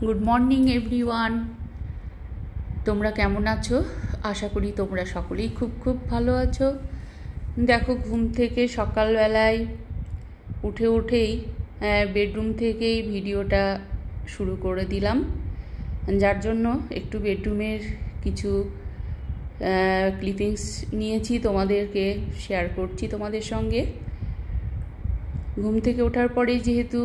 Good morning everyone. তোমরা কেমন আছো? আশা করি তোমরা সকলেই খুব খুব ভালো আছো। দেখো, ঘুম থেকে সকালবেলায় উঠেই বেডরুম থেকেই ভিডিওটা শুরু করে দিলাম, যার জন্য একটু বেডরুমের কিছু ক্লিপিংস নিয়েছি, তোমাদেরকে শেয়ার করছি তোমাদের সঙ্গে। ঘুম থেকে ওঠার পরেই যেহেতু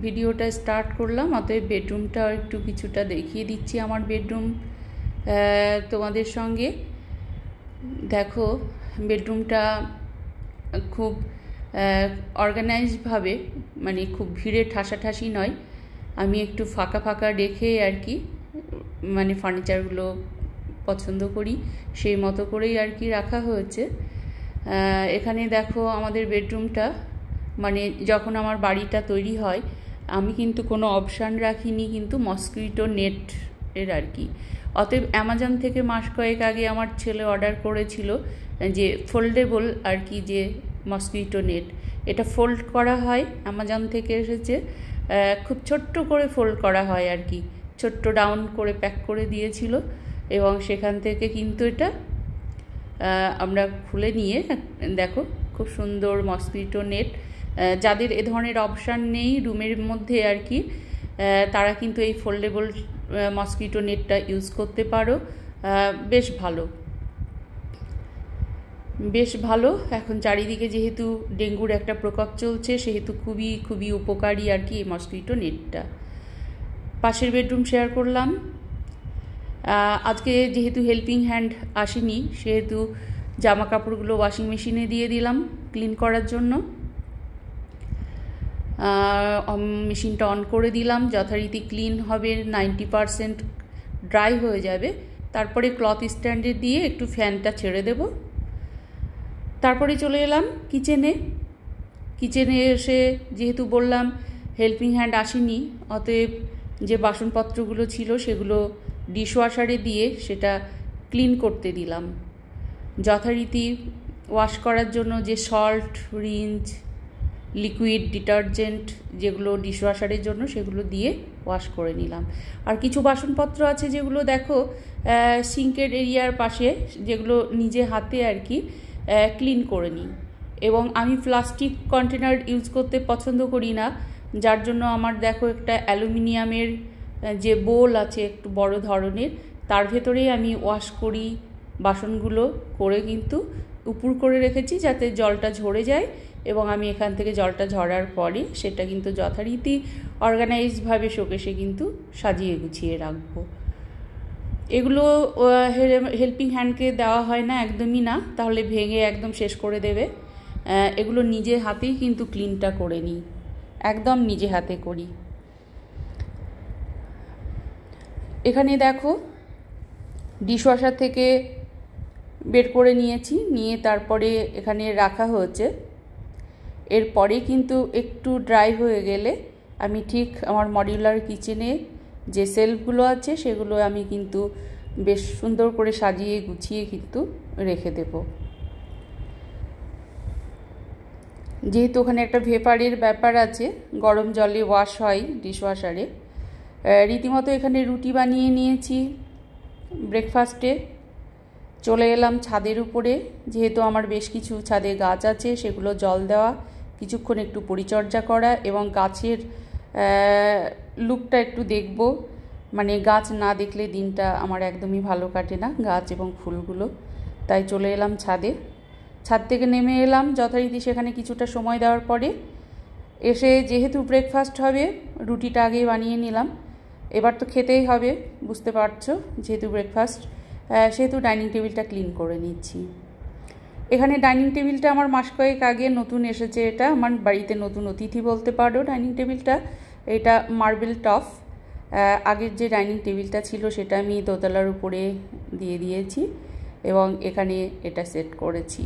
ভিডিওটা স্টার্ট করলাম, অতএব বেডরুমটাও একটু কিছুটা দেখিয়ে দিচ্ছি আমার বেডরুম তোমাদের সঙ্গে। দেখো, বেডরুমটা খুব অর্গানাইজডভাবে, মানে খুব ভিড়ে ঠাসাঠাসি নয়, আমি একটু ফাঁকা ফাঁকা রেখে আর কি, মানে ফার্নিচারগুলো পছন্দ করি সেই মতো করেই আর কি রাখা হয়েছে। এখানে দেখো আমাদের বেডরুমটা, মানে যখন আমার বাড়িটা তৈরি হয় আমি কিন্তু কোনো অপশান রাখিনি কিন্তু মসকিটো নেট এর আর কি। অতএব অ্যামাজন থেকে মাস কয়েক আগে আমার ছেলে অর্ডার করেছিল যে ফোল্ডেবল আর কি, যে মসকিটো নেট, এটা ফোল্ড করা হয়, অ্যামাজন থেকে এসেছে, খুব ছোট্ট করে ফোল্ড করা হয় আর কি, ছোট্ট ডাউন করে প্যাক করে দিয়েছিল, এবং সেখান থেকে কিন্তু এটা আমরা খুলে নিয়ে দেখো খুব সুন্দর মসকিটো নেট। যাদের এ ধরনের অপশান নেই রুমের মধ্যে আর কি, তারা কিন্তু এই ফোল্ডেবল মসকিটো নেটটা ইউজ করতে পারো। বেশ ভালো। এখন চারিদিকে যেহেতু ডেঙ্গুর একটা প্রকোপ চলছে, সেহেতু খুবই খুবই উপকারী আর কি এই মসকিটো নেটটা। পাশের বেডরুম শেয়ার করলাম। আজকে যেহেতু হেল্পিং হ্যান্ড আসেনি, সেহেতু জামা কাপড়গুলো ওয়াশিং মেশিনে দিয়ে দিলাম ক্লিন করার জন্য। মেশিনটা অন করে দিলাম, যথারীতি ক্লিন হবে, 90% ড্রাই হয়ে যাবে, তারপরে ক্লথ স্ট্যান্ডে দিয়ে একটু ফ্যানটা ছেড়ে দেব। তারপরে চলে এলাম কিচেনে এসে যেহেতু বললাম হেল্পিং হ্যান্ড আসেনি, অতএব যে বাসনপত্রগুলো ছিল সেগুলো ডিশওয়াশারে দিয়ে সেটা ক্লিন করতে দিলাম। যথারীতি ওয়াশ করার জন্য যে সল্ট, রিঞ্জ, লিকুইড ডিটারজেন্ট যেগুলো ডিশওয়াশারের জন্য, সেগুলো দিয়ে ওয়াশ করে নিলাম। আর কিছু বাসনপত্র আছে যেগুলো দেখো সিঙ্কের এরিয়ার পাশে, যেগুলো নিজে হাতে আর কি ক্লিন করে নিই। এবং আমি প্লাস্টিক কন্টেনার ইউজ করতে পছন্দ করি না, যার জন্য আমার দেখো একটা অ্যালুমিনিয়ামের যে বোল আছে একটু বড় ধরনের, তার ভেতরেই আমি ওয়াশ করি বাসনগুলো, করে কিন্তু উপুর করে রেখেছি যাতে জলটা ঝরে যায়, এবং আমি এখান থেকে জলটা ঝরার পরে সেটা কিন্তু যথারীতি অর্গানাইজডভাবে শোকেসে কিন্তু সাজিয়ে গুছিয়ে রাখবো। এগুলো হেল্পিং হ্যান্ডকে দেওয়া হয় না, একদমই না, তাহলে ভেঙে একদম শেষ করে দেবে। এগুলো নিজে হাতেই কিন্তু ক্লিনটা করে নিই, একদম নিজে হাতে করি। এখানে দেখো ডিশওয়াশার থেকে বের করে নিয়ে তারপরে এখানে রাখা হয়েছে। এরপরে কিন্তু একটু ড্রাই হয়ে গেলে আমি ঠিক আমার মডিউলার কিচেনে যে সেলফগুলো আছে সেগুলো আমি কিন্তু বেশ সুন্দর করে সাজিয়ে গুছিয়ে কিন্তু রেখে দেব। যেহেতু ওখানে একটা ভেপারের ব্যাপার আছে, গরম জলে ওয়াশ হয় ডিশওয়াশারে, রীতিমতো এখানে রুটি বানিয়ে নিয়েছি ব্রেকফাস্টে। চলে এলাম ছাদের উপরে, যেহেতু আমার বেশ কিছু ছাদে গাছ আছে, সেগুলো জল দেওয়া, কিছুক্ষণ একটু পরিচর্যা করা, এবং গাছের লুকটা একটু দেখব, মানে গাছ না দেখলে দিনটা আমার একদমই ভালো কাটে না, গাছ এবং ফুলগুলো। তাই চলে এলাম ছাদ থেকে নেমে এলাম যথারীতি সেখানে কিছুটা সময় দেওয়ার পরে এসে, যেহেতু ব্রেকফাস্ট হবে রুটিটা আগেই বানিয়ে নিলাম, এবার তো খেতেই হবে, বুঝতে পারছো, যেহেতু ব্রেকফাস্ট, সেহেতু ডাইনিং টেবিলটা ক্লিন করে নিচ্ছি। এখানে ডাইনিং টেবিলটা আমার মাস কয়েক আগে নতুন এসেছে, এটা আমার বাড়িতে নতুন অতিথি বলতে পারো ডাইনিং টেবিলটা। এটা মার্বেল টপ, আগের যে ডাইনিং টেবিলটা ছিল সেটা আমি দোতলার উপরে দিয়ে দিয়েছি, এবং এখানে এটা সেট করেছি।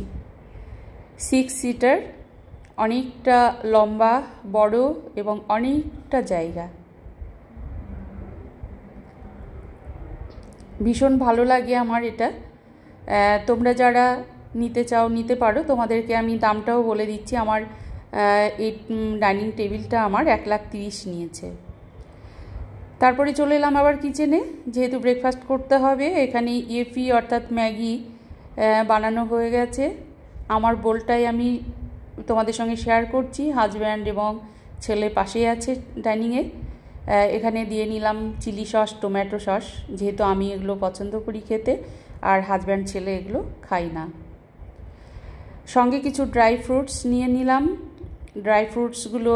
6 সিটার, অনেকটা লম্বা, বড়, এবং অনেকটা জায়গা, ভীষণ ভালো লাগে আমার এটা। তোমরা যারা নিতে চাও নিতে পারো, তোমাদেরকে আমি দামটাও বলে দিচ্ছি। আমার এই ডাইনিং টেবিলটা আমার 1,30,000 নিয়েছে। তারপরে চলে এলাম আবার কিচেনে, যেহেতু ব্রেকফাস্ট করতে হবে। এখানে ইয়েপি অর্থাৎ ম্যাগি বানানো হয়ে গেছে। আমার বোলটাই আমি তোমাদের সঙ্গে শেয়ার করছি। হাজব্যান্ড এবং ছেলে পাশেই আছে ডাইনিংয়ে। এখানে দিয়ে নিলাম চিলি সস, টমেটো সস, যেহেতু আমি এগুলো পছন্দ করি খেতে, আর হাজব্যান্ড ছেলে এগুলো খাই না। সঙ্গে কিছু ড্রাই ফ্রুটস নিয়ে নিলাম। ড্রাই ফ্রুটসগুলো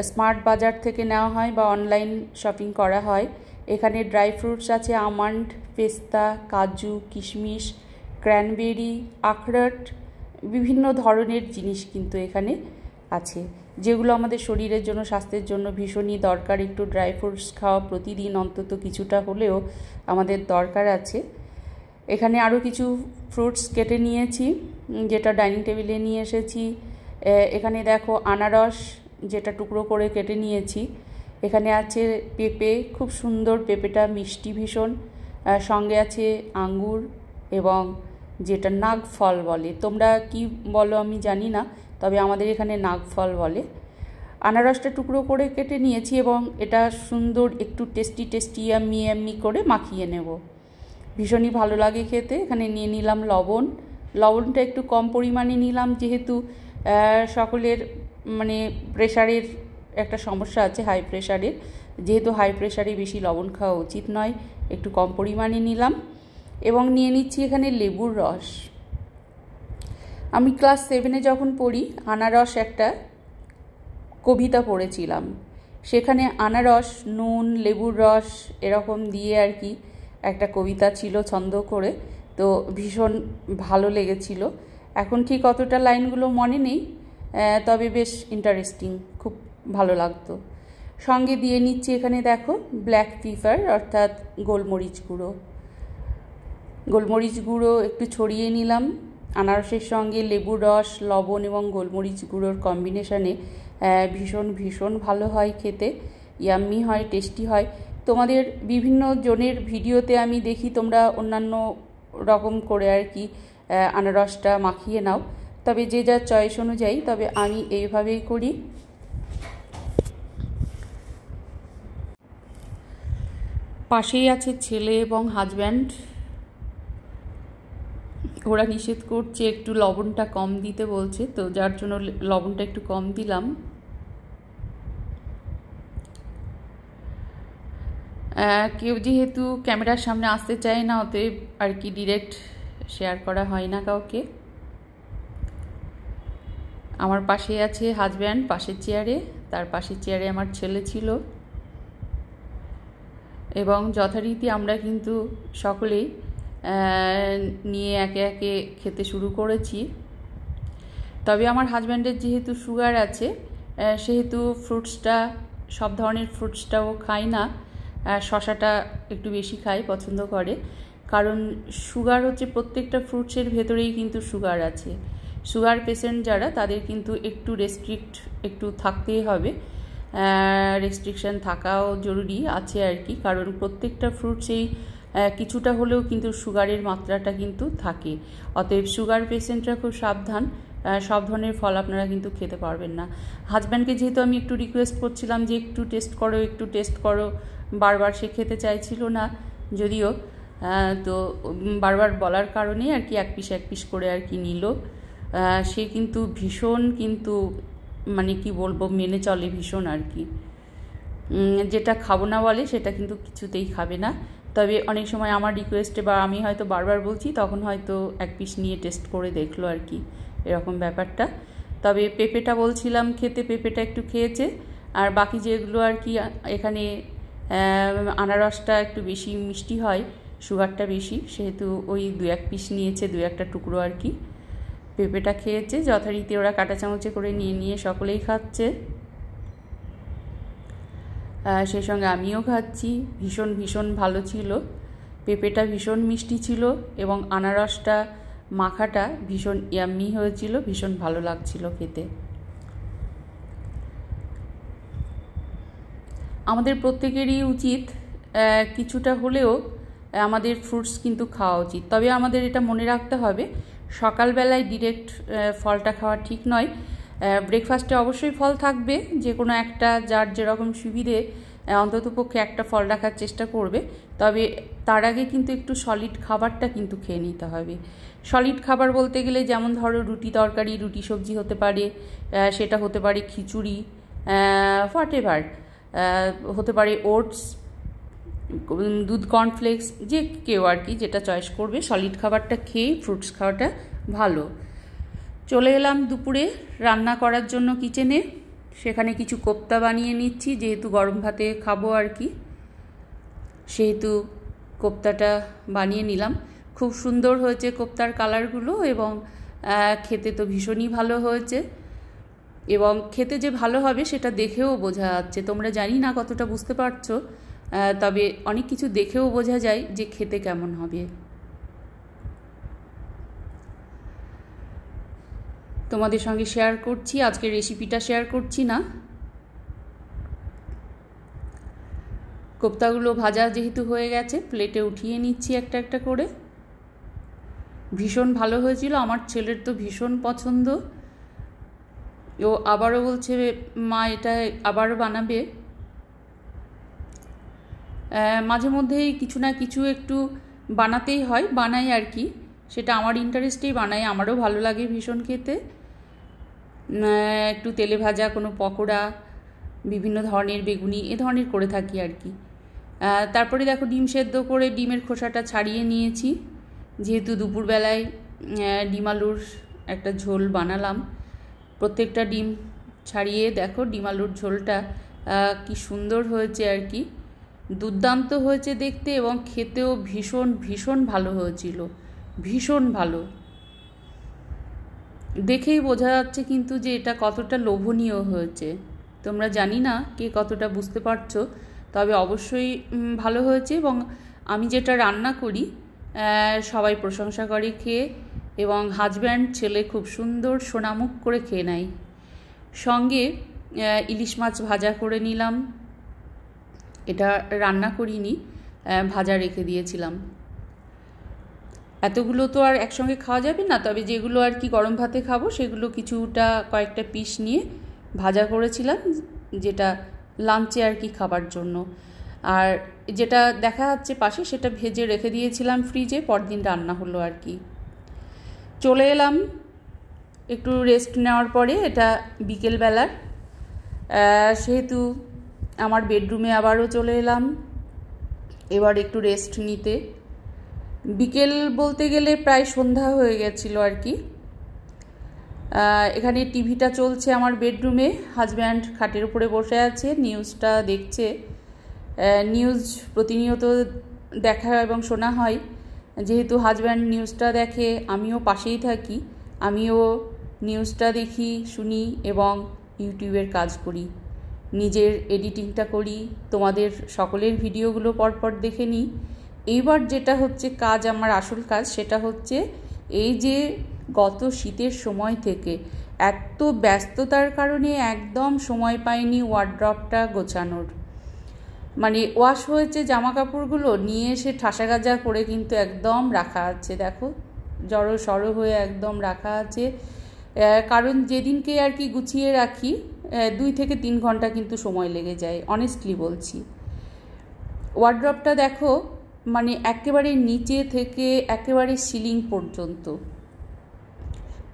স্মার্ট বাজার থেকে নেওয়া হয় বা অনলাইন শপিং করা হয়। এখানে ড্রাই ফ্রুটস আছে আমন্ড, পেস্তা, কাজু, কিশমিশ, ক্র্যানবেরি, আখরোট, বিভিন্ন ধরনের জিনিস কিন্তু এখানে আছে, যেগুলো আমাদের শরীরের জন্য, স্বাস্থ্যের জন্য ভীষণই দরকার। একটু ড্রাই ফ্রুটস খাওয়া প্রতিদিন অন্তত কিছুটা হলেও আমাদের দরকার আছে। এখানে আরও কিছু ফ্রুটস কেটে নিয়েছি, যেটা ডাইনিং টেবিলে নিয়ে এসেছি। এখানে দেখো আনারস, যেটা টুকরো করে কেটে নিয়েছি। এখানে আছে পেঁপে, খুব সুন্দর পেঁপেটা, মিষ্টি ভীষণ। সঙ্গে আছে আঙ্গুর এবং যেটা নাগফল বলে, তোমরা কি বলো আমি জানি না, তবে আমাদের এখানে নাগফল বলে। আনারসটা টুকরো করে কেটে নিয়েছি এবং এটা সুন্দর একটু টেস্টি ইয়াম্মি করে মাখিয়ে নেব। ভীষণই ভালো লাগে খেতে। এখানে নিয়ে নিলাম লবণ। লবণটা একটু কম পরিমাণে নিলাম, যেহেতু সকলের মানে প্রেশারের একটা সমস্যা আছে, হাই প্রেশারের, যেহেতু হাই প্রেশারে বেশি লবণ খাওয়া উচিত নয়, একটু কম পরিমাণে নিলাম। এবং নিয়ে নিচ্ছি এখানে লেবুর রস। আমি ক্লাস 7-এ যখন পড়ি, আনারস একটা কবিতা পড়েছিলাম। সেখানে আনারস, নুন, লেবুর রস এরকম দিয়ে আর কি একটা কবিতা ছিল ছন্দ করে, তো ভীষণ ভালো লেগেছিল। এখন ঠিক অতটা লাইনগুলো মনে নেই, তবে বেশ ইন্টারেস্টিং, খুব ভালো লাগতো। সঙ্গে দিয়ে নিচ্ছি এখানে দেখো ব্ল্যাক পেপার অর্থাৎ গোলমরিচ গুঁড়ো। গোলমরিচ গুঁড়ো একটু ছড়িয়ে নিলাম। আনারসের সঙ্গে লেবুর রস, লবণ এবং গোলমরিচ গুঁড়োর কম্বিনেশনে ভীষণ ভালো হয় খেতে, ইয়াম্মি হয়, টেস্টি হয়। তোমাদের বিভিন্ন জনের ভিডিওতে আমি দেখি তোমরা অন্যান্য রকম করে আর কি আনারসটা মাখিয়ে নাও, তবে যে যার চয়েস অনুযায়ী, তবে আমি এইভাবেই করি। পাশেই আছে ছেলে এবং হাজব্যান্ড, ওরা নিষেধ করছে, একটু লবণটা কম দিতে বলছে, তো যার জন্য লবণটা একটু কম দিলাম। কেউ যেহেতু ক্যামেরার সামনে আসতে চায় না, অতএব আর কি ডিরেক্ট শেয়ার করা হয় না কাউকে। আমার পাশে আছে হাজব্যান্ড পাশের চেয়ারে, তার পাশের চেয়ারে আমার ছেলে ছিল, এবং যথারীতি আমরা কিন্তু সকলেই নিয়ে একে একে খেতে শুরু করেছি। তবে আমার হাজব্যান্ডের যেহেতু সুগার আছে, সেহেতু ফ্রুটসটা, সব ধরনের ফ্রুটসটাও খায় না, শশাটা একটু বেশি খায়, পছন্দ করে। কারণ সুগার হচ্ছে প্রত্যেকটা ফ্রুটসের ভেতরেই কিন্তু সুগার আছে। সুগার পেশেন্ট যারা, তাদের কিন্তু একটু রেস্ট্রিক্ট একটু থাকতেই হবে, রেস্ট্রিকশান থাকাও জরুরি আছে আর কি। কারণ প্রত্যেকটা ফ্রুটসেই কিছুটা হলেও কিন্তু সুগারের মাত্রাটা কিন্তু থাকে। অতএব সুগার পেশেন্টরা খুব সাবধান, সব ধরনের ফল আপনারা কিন্তু খেতে পারবেন না। হাজব্যান্ডকে যেহেতু আমি একটু রিকোয়েস্ট করছিলাম যে একটু টেস্ট করো, বারবার সে খেতে চাইছিল না, যদিও তো বারবার বলার কারণে আর কি এক পিস করে আর কি নিল। সে কিন্তু ভীষণ, কিন্তু মানে কি বলবো, মেনে চলে ভীষণ আর কি। যেটা খাবো না বলে সেটা কিন্তু কিছুতেই খাবে না। তবে অনেক সময় আমার রিকোয়েস্টে বা আমি হয়তো বারবার বলছি, তখন হয়তো এক পিস নিয়ে টেস্ট করে দেখলো আর কি, এরকম ব্যাপারটা। তবে পেঁপেটা বলছিলাম খেতে, পেঁপেটা একটু খেয়েছে। আর বাকি যেগুলো আর কি, এখানে আনারসটা একটু বেশি মিষ্টি হয়, সুগারটা বেশি, সেহেতু ওই 2-1 পিস নিয়েছে, 2-1টা টুকরো আর কি। পেঁপেটা খেয়েছে, যথারীতি ওরা কাঁটা চামচে করে নিয়ে সকলেই খাচ্ছে। সেই সঙ্গে আমিও খাচ্ছি। ভীষণ ভালো ছিল, পেঁপেটা ভীষণ মিষ্টি ছিল এবং আনারসটা মাখাটা ভীষণ ইয়াম্মি হয়েছিল, ভীষণ ভালো লাগছিল খেতে। আমাদের প্রত্যেকেরই উচিত কিছুটা হলেও আমাদের ফ্রুটস কিন্তু খাওয়া উচিত। তবে আমাদের এটা মনে রাখতে হবে, সকালবেলায় ডিরেক্ট ফলটা খাওয়া ঠিক নয়। ব্রেকফাস্টে অবশ্যই ফল থাকবে, যে কোনো একটা, যার যেরকম সুবিধে অন্ততপক্ষে একটা ফল রাখার চেষ্টা করবে। তবে তার আগে কিন্তু একটু সলিড খাবারটা কিন্তু খেয়ে নিতে হবে। সলিড খাবার বলতে গেলে যেমন ধরো রুটি তরকারি, রুটি সবজি হতে পারে, সেটা হতে পারে খিচুড়ি, হোয়াটএভার, হতে পারে ওটস, দুধ, কর্নফ্লেক্স, যে কেউ আর কি যেটা চয়েস করবে। সলিড খাবারটা খেয়ে ফ্রুটস খাওয়াটা ভালো। চলে এলাম দুপুরে রান্না করার জন্য কিচেনে। সেখানে কিছু কোপ্তা বানিয়ে নিচ্ছি, যেহেতু গরম ভাতে খাবো আর কি, সেহেতু কোপ্তাটা বানিয়ে নিলাম। খুব সুন্দর হয়েছে কোপ্তার কালারগুলো, এবং খেতে তো ভীষণই ভালো হয়েছে। এবং খেতে যে ভালো হবে সেটা দেখেও বোঝা যাচ্ছে। তোমরা জানি না কতটা বুঝতে পারছো, তবে অনেক কিছু দেখেও বোঝা যায় যে খেতে কেমন হবে। তোমাদের সঙ্গে শেয়ার করছি, আজকে রেসিপিটা শেয়ার করছি না। কোপ্তাগুলো ভাজা যেহেতু হয়ে গেছে, প্লেটে উঠিয়ে নিচ্ছি একটা একটা করে। ভীষণ ভালো হয়েছিল, আমার ছেলের তো ভীষণ পছন্দ। ও আবারও বলছে মা এটা আবারও বানাবে। মাঝে মধ্যেই কিছু না কিছু একটু বানাতেই হয়, বানাই আর কি। সেটা আমার ইন্টারেস্টেই বানাই, আমারও ভালো লাগে ভীষণ খেতে। একটু তেলে ভাজা কোনো পকোড়া, বিভিন্ন ধরনের বেগুনি, এ ধরনের করে থাকি আর কি। তারপরে দেখো ডিম সেদ্ধ করে ডিমের খোসাটা ছাড়িয়ে নিয়েছি, যেহেতু দুপুরবেলায় ডিম আলুর একটা ঝোল বানালাম। প্রত্যেকটা ডিম ছাড়িয়ে দেখো ডিম আলুর ঝোলটা কি সুন্দর হয়েছে আর কি, দুর্দান্ত হয়েছে দেখতে, এবং খেতেও ভীষণ ভীষণ ভালো হয়েছিল, ভীষণ ভালো। দেখেই বোঝা যাচ্ছে কিন্তু যে এটা কতটা লোভনীয় হয়েছে। তোমরা জানি না কে কতটা বুঝতে পারছো, তবে অবশ্যই ভালো হয়েছে। এবং আমি যেটা রান্না করি সবাই প্রশংসা করে খেয়ে, এবং হাজব্যান্ড ছেলে খুব সুন্দর সোনামুখ করে খেয়ে নেয়। সঙ্গে ইলিশ মাছ ভাজা করে নিলাম, এটা রান্না করিনি, ভাজা রেখে দিয়েছিলাম। এতগুলো তো আর একসঙ্গে খাওয়া যাবে না, তবে যেগুলো আর কি গরম ভাতে খাবো সেগুলো কিছুটা কয়েকটা পিস নিয়ে ভাজা করেছিলাম, যেটা লাঞ্চে আর কি খাবার জন্য। আর যেটা দেখা যাচ্ছে পাশে সেটা ভেজে রেখে দিয়েছিলাম ফ্রিজে, পরদিন রান্না হলো আর কি। চলে এলাম একটু রেস্ট নেওয়ার পরে, এটা বিকেলবেলার, সেহেতু আমার বেডরুমে আবারও চলে এলাম এবার একটু রেস্ট নিতে। বিকেল বলতে গেলে প্রায় সন্ধ্যা হয়ে গেছিলো আর কি। এখানে টিভিটা চলছে আমার বেডরুমে, হাজব্যান্ড খাটের উপরে বসে আছে, নিউজটা দেখছে। নিউজ প্রতিনিয়ত দেখা এবং শোনা হয়, যেহেতু হাজব্যান্ড নিউজটা দেখে, আমিও পাশেই থাকি, আমিও নিউজটা দেখি, শুনি এবং ইউটিউবের কাজ করি, নিজের এডিটিংটা করি, তোমাদের সকলের ভিডিওগুলো পরপর দেখে নিই। এইবার যেটা হচ্ছে কাজ, আমার আসল কাজ, সেটা হচ্ছে এই যে গত শীতের সময় থেকে এত ব্যস্ততার কারণে একদম সময় পাইনি ওয়ার্ড্রপটা গোছানোর। মানে ওয়াশ হয়েছে জামা কাপড়গুলো নিয়ে এসে ঠাসা গাজা করে কিন্তু একদম রাখা আছে, দেখো জড়ো সড়ো হয়ে একদম রাখা আছে। কারণ যেদিনকে আর কি গুছিয়ে রাখি 2 থেকে 3 ঘন্টা কিন্তু সময় লেগে যায়, অনেস্টলি বলছি। ওয়ার্ড্রপটা দেখো, মানে একেবারে নিচে থেকে একেবারে সিলিং পর্যন্ত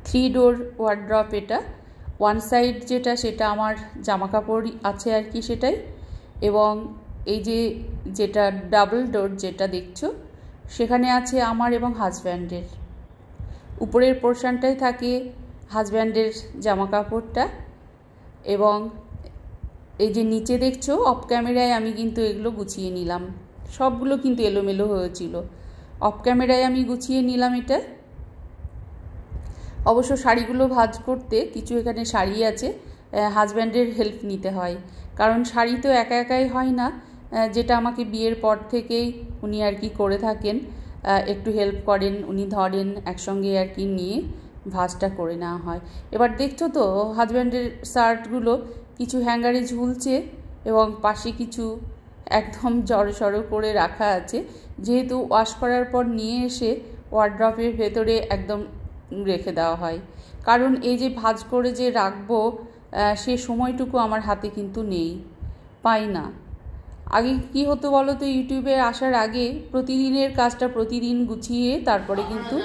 3 ডোর ওয়ার্ড্রপ এটা। ওয়ান সাইড সেটা আমার জামা কাপড় আছে আর কি সেটাই, এবং এই যেটা ডাবল ডোর যেটা দেখছো সেখানে আছে আমার এবং হাজব্যান্ডের। উপরের পোর্শনটাই থাকে হাজব্যান্ডের জামা কাপড়টা, এবং এই যে নিচে দেখছো অফ ক্যামেরায় আমি কিন্তু এগুলো গুছিয়ে নিলাম, সবগুলো কিন্তু এলোমেলো হয়েছিল, অফ ক্যামেরায় আমি গুছিয়ে নিলাম এটা। অবশ্য শাড়িগুলো ভাঁজ করতে কিছু এখানে শাড়ি আছে, হাজব্যান্ডের হেল্প নিতে হয়, কারণ শাড়ি তো একা একাই হয় না, যেটা আমাকে বিয়ের পর থেকেই উনি আর কি করে থাকেন, একটু হেল্প করেন, উনি ধরেন, একসঙ্গে আর কি নিয়ে ভাঁজটা করে নেওয়া হয়। এবার দেখছো তো হাজব্যান্ডের শার্টগুলো কিছু হ্যাঙ্গারে ঝুলছে, এবং পাশে কিছু একদম জড়সড় করে রাখা আছে, যেহেতু ওয়াশ করার পর নিয়ে এসে ওয়ার্ড্রপের ভেতরে একদম রেখে দেওয়া হয়। কারণ এই যে ভাঁজ করে যে রাখবো সে সময়টুকু আমার হাতে কিন্তু নেই, পাই না। আগে কি হতো বলো তো, ইউটিউবে আসার আগে প্রতিদিনের কাজটা প্রতিদিন গুছিয়ে তারপরে কিন্তু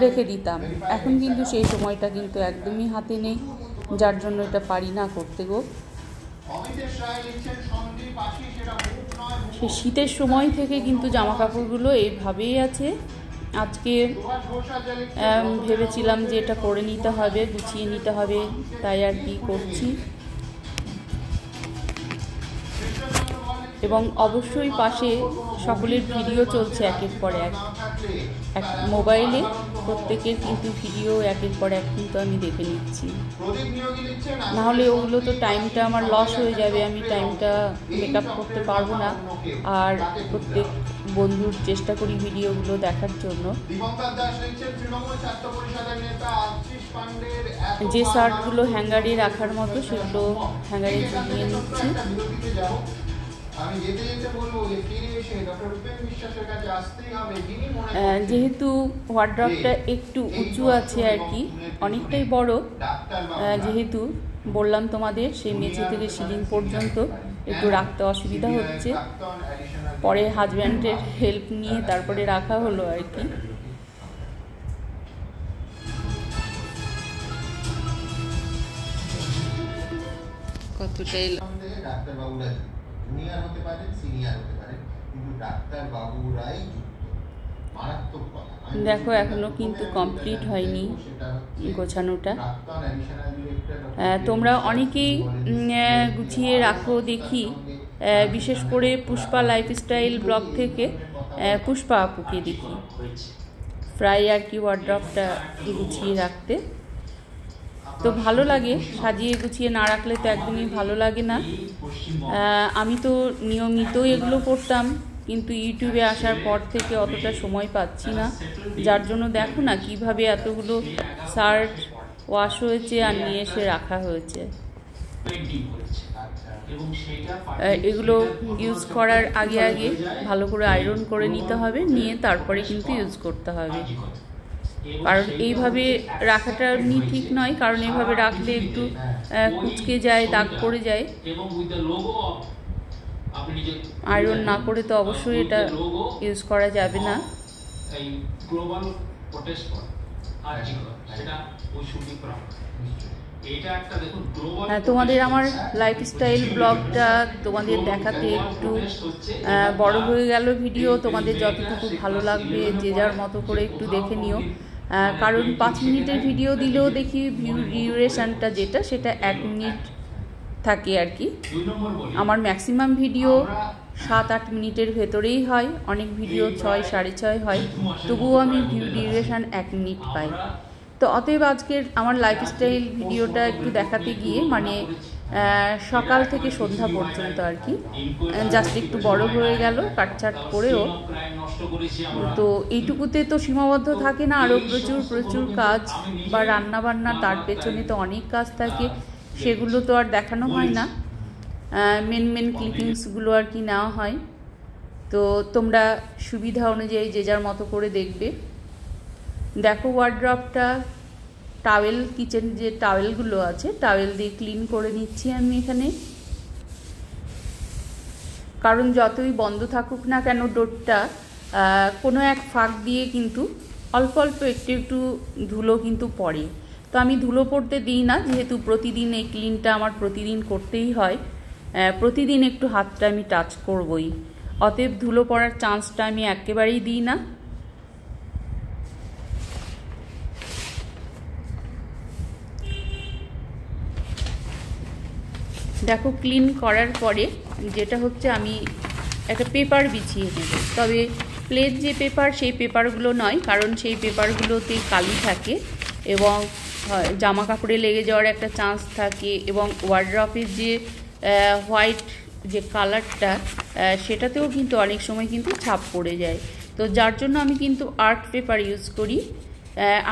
রেখে দিতাম। এখন কিন্তু সেই সময়টা কিন্তু একদমই হাতে নেই, যার জন্য এটা পারি না করতে গো। সে শীতের সময় থেকে কিন্তু জামা কাপড়গুলো এইভাবেই আছে। আজকে ভেবেছিলাম যে এটা করে নিতে হবে, গুছিয়ে নিতে হবে, তাই আর কি করছি। এবং অবশ্যই পাশে সকলের ভিডিও চলছে একের পর এক মোবাইলে, প্রত্যেকের কিন্তু ভিডিও একের পর এক কিন্তু আমি দেখে নিচ্ছি। নাহলে ওগুলো তো টাইমটা আমার লস হয়ে যাবে, আমি টাইমটা মেকআপ করতে পারবো না। আর প্রত্যেক বন্ধুর চেষ্টা করি ভিডিওগুলো দেখার জন্য। যে শার্টগুলো হ্যাঙ্গারে রাখার মতো সেগুলো হ্যাঙ্গারে ঝুলিয়ে নিচ্ছি। যেহেতু ওয়ার্ড্রপটা একটু উঁচু আছে আর কি, অনেকটাই বড়, যেহেতু বললাম তোমাদের সেই মেঝে থেকে সিলিং পর্যন্ত একটু রাখতে অসুবিধা হচ্ছে। পরে হাজব্যান্ডের হেল্প নিয়ে তারপরে রাখা হলো আর কি। কতটাই জুনিয়র হতে পারেন, সিনিয়র হতে পারেন, কিন্তু ডাক্তার বাবুরাই দেখো এখনো কিন্তু কমপ্লিট হয়নি গোছানোটা। তোমরা অনেকেই গুছিয়ে রাখো দেখি, বিশেষ করে পুষ্পা লাইফস্টাইল ব্লগ থেকে পুষ্পা আপুকে দেখি প্রায় আর কি ওয়ার্ড্রপটা গুছিয়ে রাখতে। তো ভালো লাগে, সাজিয়ে গুছিয়ে না রাখলে তো একদমই ভালো লাগে না। আমি তো নিয়মিত এগুলো করতাম, কিন্তু ইউটিউবে আসার পর থেকে অতটা সময় পাচ্ছি না, যার জন্য দেখো না কিভাবে এতগুলো শার্ট ওয়াশ হয়েছে আর নিয়ে এসে রাখা হয়েছে। এগুলো ইউজ করার আগে আগে ভালো করে আয়রন করে নিতে হবে, নিয়ে তারপরে কিন্তু ইউজ করতে হবে। কারণ এইভাবে রাখাটা ঠিক নয়, কারণ এইভাবে রাখলে একটু কুচকে যায়, দাগ পড়ে যায়। আয়রন না করে তো অবশ্যই এটা ইউজ করা যাবে না। তোমাদের আমার লাইফস্টাইল ব্লগটা তোমাদের দেখাতে একটু বড় হয়ে গেল ভিডিও। তোমাদের যতটুকু ভালো লাগবে যে যার মতো করে একটু দেখে নিও, কারণ 5 মিনিটের ভিডিও দিলেও দেখি ভিউ ডিউরেশনটা যেটা সেটা 1 মিনিট থাকে আর কি। আমার ম্যাক্সিমাম ভিডিও 7-8 মিনিটের ভেতরেই হয়, অনেক ভিডিও 6-6.5 হয়, তবুও আমি ভিউ ডিউরেশন 1 মিনিট পাই। তো অতএব আজকের আমার লাইফস্টাইল ভিডিওটা একটু দেখাতে গিয়ে মানে সকাল থেকে সন্ধ্যা পর্যন্ত আর কি, জাস্ট একটু বড় হয়ে গেল কাটছাট করেও। তো এইটুকুতে তো সীমাবদ্ধ থাকে না, আরও প্রচুর প্রচুর কাজ বা রান্না বান্না, তার পেছনে তো অনেক কাজ থাকে, সেগুলো তো আর দেখানো হয় না। মেন ক্লিপিংসগুলো আর কি নেওয়া হয়। তো তোমরা সুবিধা অনুযায়ী যে যার মতো করে দেখবে। দেখো ওয়ার্ড্রপটা, টাওয়েল, কিচেন যে টাওয়েলগুলো আছে টাওয়েল দিয়ে ক্লিন করে নিচ্ছি আমি এখানে। কারণ যতই বন্ধ থাকুক না কেন ডোরটা, কোনো এক ফাঁক দিয়ে কিন্তু অল্প অল্প একটু একটু ধুলো কিন্তু পড়ে। তো আমি ধুলো পড়তে দিই না, যেহেতু প্রতিদিন এই ক্লিনটা আমার প্রতিদিন করতেই হয়, প্রতিদিন একটু হাতটা আমি টাচ করবই, অতএব ধুলো পড়ার চান্সটা আমি একেবারেই দিই না। দেখো ক্লিন করার পরে যেটা হচ্ছে, আমি একটা পেপার বিছিয়ে নেব, তবে প্লেট যে পেপার সেই পেপারগুলো নয়, কারণ সেই পেপারগুলোতে কালি থাকে এবং জামা কাপড়ে লেগে যাওয়ার একটা চান্স থাকে, এবং ওয়ার্ড্রপের যে হোয়াইট যে কালারটা সেটাতেও কিন্তু অনেক সময় কিন্তু ছাপ পড়ে যায়। তো যার জন্য আমি কিন্তু আর্ট পেপার ইউজ করি।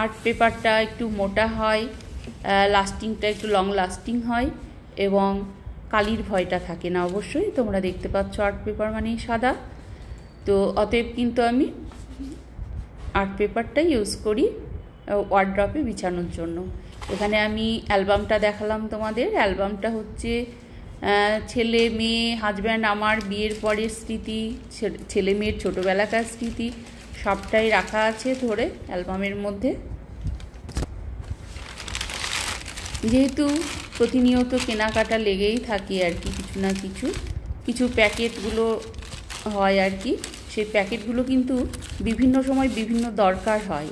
আর্ট পেপারটা একটু মোটা হয়, লাস্টিংটা একটু লং লাস্টিং হয় এবং কালির ভয়টা থাকে না। অবশ্যই তোমরা দেখতে পাচ্ছ আর্ট পেপার মানেই সাদা, তো অতএব কিন্তু আমি আর্ট পেপারটাই ইউজ করি ওয়ার্ড্রপে বিছানোর জন্য। এখানে আমি অ্যালবামটা দেখালাম তোমাদের। অ্যালবামটা হচ্ছে ছেলে মেয়ে হাজব্যান্ড আমার বিয়ের পরের স্মৃতি, ছেলে মেয়ের ছোটোবেলাকার স্মৃতি সবটাই রাখা আছে ধরে অ্যালবামের মধ্যে। যেহেতু প্রতিনিয়ত কেনাকাটা লেগেই থাকে আর কি, কিছু না কিছু প্যাকেটগুলো হয় আর কি, সেই প্যাকেটগুলো কিন্তু বিভিন্ন সময় বিভিন্ন দরকার হয়,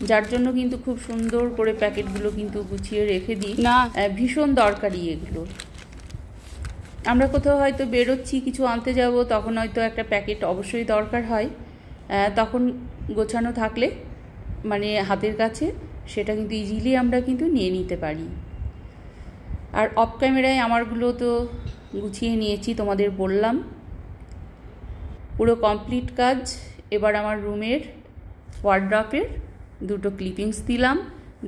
যার জন্য কিন্তু খুব সুন্দর করে প্যাকেটগুলো কিন্তু গুছিয়ে রেখে দিই। না, ভীষণ দরকারি এগুলো। আমরা কোথাও হয়তো বেরোচ্ছি, কিছু আনতে যাব, তখন হয়তো একটা প্যাকেট অবশ্যই দরকার হয়, তখন গোছানো থাকলে মানে হাতের কাছে সেটা কিন্তু ইজিলি আমরা কিন্তু নিয়ে নিতে পারি। আর অফ ক্যামেরায় আমারগুলো তো গুছিয়ে নিয়েছি, তোমাদের বললাম পুরো কমপ্লিট কাজ। এবার আমার রুমের ওয়ার্ড্রপের দুটো ক্লিপিংস দিলাম,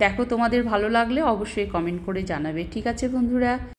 দেখো তোমাদের ভালো লাগলে অবশ্যই কমেন্ট করে জানাবে। ঠিক আছে বন্ধুরা।